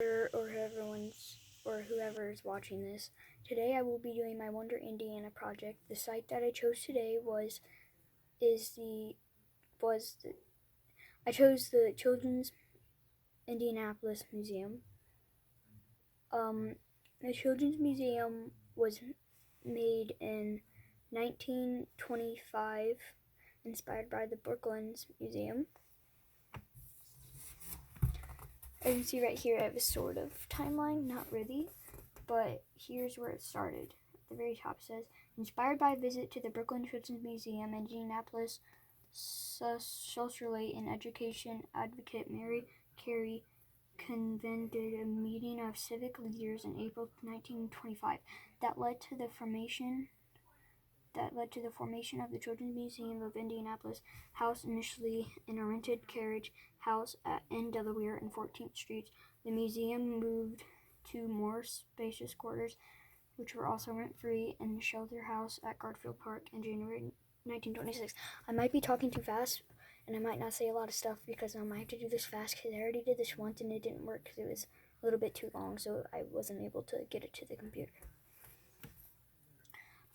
or whoever is watching this. Today I will be doing my Wonder Indiana project. The site that I chose today I chose the Children's Indianapolis Museum. The Children's Museum was made in 1925, inspired by the Brooklands Museum. As you can see right here, I have a sort of timeline, not really, but here's where it started. At the very top it says, inspired by a visit to the Brooklyn Children's Museum in Indianapolis, socialite and education advocate Mary Carey convened a meeting of civic leaders in April 1925 that led to the formation of the Children's Museum of Indianapolis, housed initially in a rented carriage house in Delaware and 14th Streets. The museum moved to more spacious quarters, which were also rent-free, in the shelter house at Garfield Park in January 1926. I might be talking too fast, and I might not say a lot of stuff because I have to do this fast because I already did this once and it didn't work because it was a little bit too long, so I wasn't able to get it to the computer.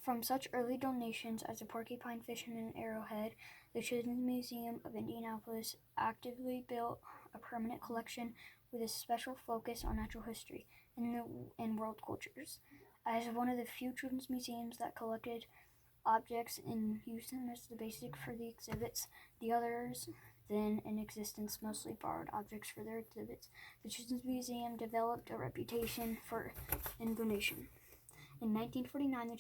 From such early donations as a porcupine fish and an arrowhead, the Children's Museum of Indianapolis actively built a permanent collection with a special focus on natural history and world cultures. As one of the few children's museums that collected objects and used them as the basis for the exhibits, the others then in existence mostly borrowed objects for their exhibits. The Children's Museum developed a reputation for innovation. In 1949,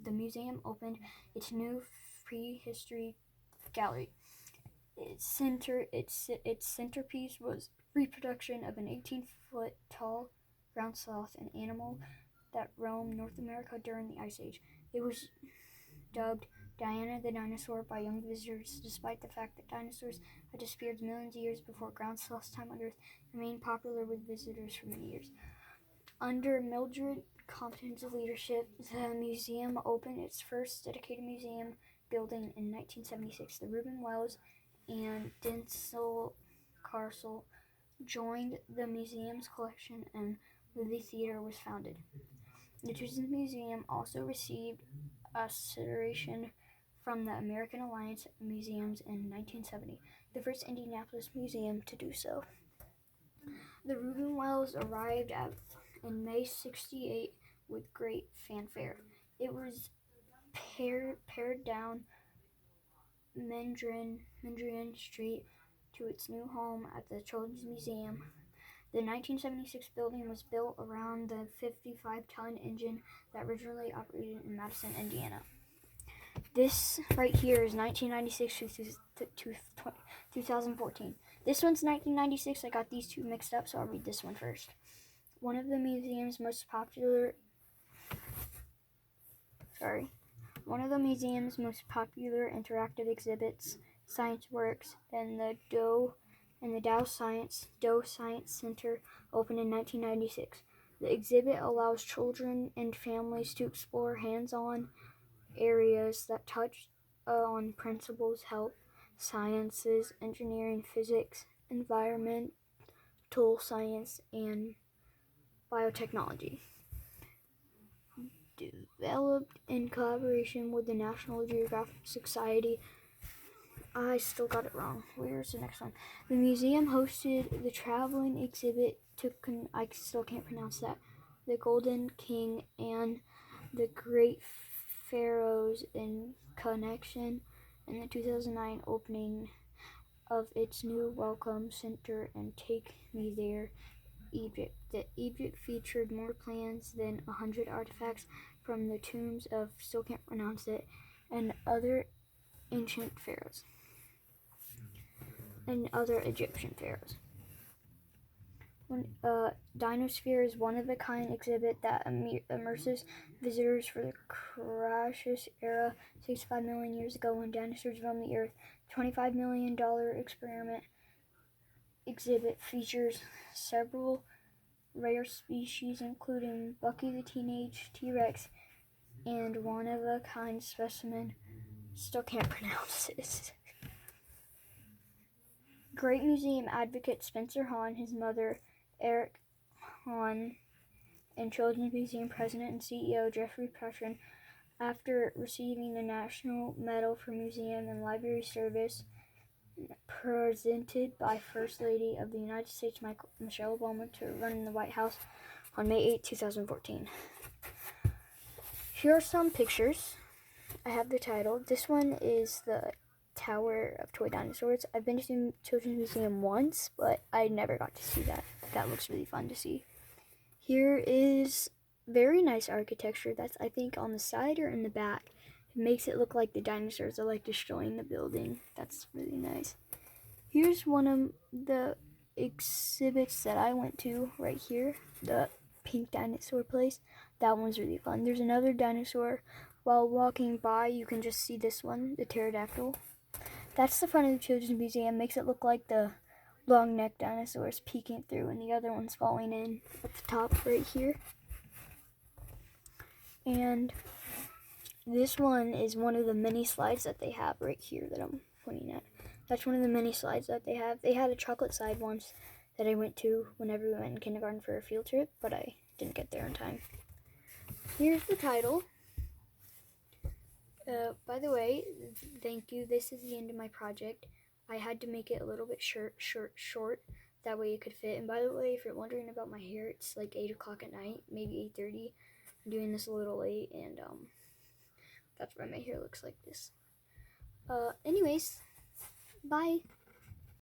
the museum opened its new prehistory gallery. Its centerpiece was reproduction of an 18-foot tall ground sloth, an animal that roamed North America during the Ice Age. It was dubbed Diana the Dinosaur by young visitors, despite the fact that dinosaurs had disappeared millions of years before ground sloth's time on Earth, remained popular with visitors for many years. Under Mildred Compton's leadership, the museum opened its first dedicated museum building in 1976. The Reuben Wells and Denzil Castle joined the museum's collection, and movie theater was founded. The Children's Museum also received accreditation from the American Alliance of Museums in 1970, the first Indianapolis museum to do so. The Reuben Wells arrived in May '68 with great fanfare. It was pared down Mendrian Street to its new home at the Children's Museum. The 1976 building was built around the 55-ton engine that originally operated in Madison, Indiana. This right here is 1996 to 2014. This one's 1996. I got these two mixed up, so I'll read this one first. One of the museum's most popular interactive exhibits, Science Works, and the Dow Science Center opened in 1996. The exhibit allows children and families to explore hands-on areas that touch on principles, health, sciences, engineering, physics, environmental science, and biotechnology. Developed in collaboration with the National Geographic Society. I still got it wrong. Where's the next one? The museum hosted the traveling exhibit I still can't pronounce that. The Golden King and the Great Pharaohs in connection in the 2009 opening of its new Welcome Center and Take Me There, Egypt. The Egypt featured more plans than 100 artifacts from the tombs of, still can't pronounce it, and other ancient pharaohs and other Egyptian pharaohs. Dinosphere is one-of-a-kind exhibit that immerses visitors for the Cretaceous era, 65 million years ago when dinosaurs roamed the earth. $25 million exhibit features several rare species, including Bucky the Teenage T-Rex and one-of-a-kind specimen. Still can't pronounce this. Great Museum advocate Spencer Hahn, his mother, Eric Hahn and Children's Museum President and CEO Jeffrey Prussian, after receiving the National Medal for Museum and Library Service presented by First Lady of the United States Michelle Obama to run in the White House on May 8, 2014. Here are some pictures. I have the title. This one is the Tower of Toy Dinosaurs. I've been to the Children's Museum once, but I never got to see that. That looks really fun to see. Here is very nice architecture. That's, I think, on the side or in the back. It makes it look like the dinosaurs are like destroying the building. That's really nice. Here's one of the exhibits that I went to right here, the pink dinosaur place. That one's really fun. There's another dinosaur. While walking by, you can just see this one, the pterodactyl. That's the front of the Children's Museum. Makes it look like the long neck dinosaurs peeking through and the other one's falling in at the top right here. And this one is one of the mini slides that they have right here that I'm pointing at. That's one of the mini slides that they have. They had a chocolate slide once that I went to whenever we went in kindergarten for a field trip, but I didn't get there in time. Here's the title. By the way, thank you. This is the end of my project. I had to make it a little bit short. That way it could fit. And by the way, if you're wondering about my hair, it's like 8 o'clock at night, maybe 8:30. I'm doing this a little late, and that's why my hair looks like this. Anyways, bye.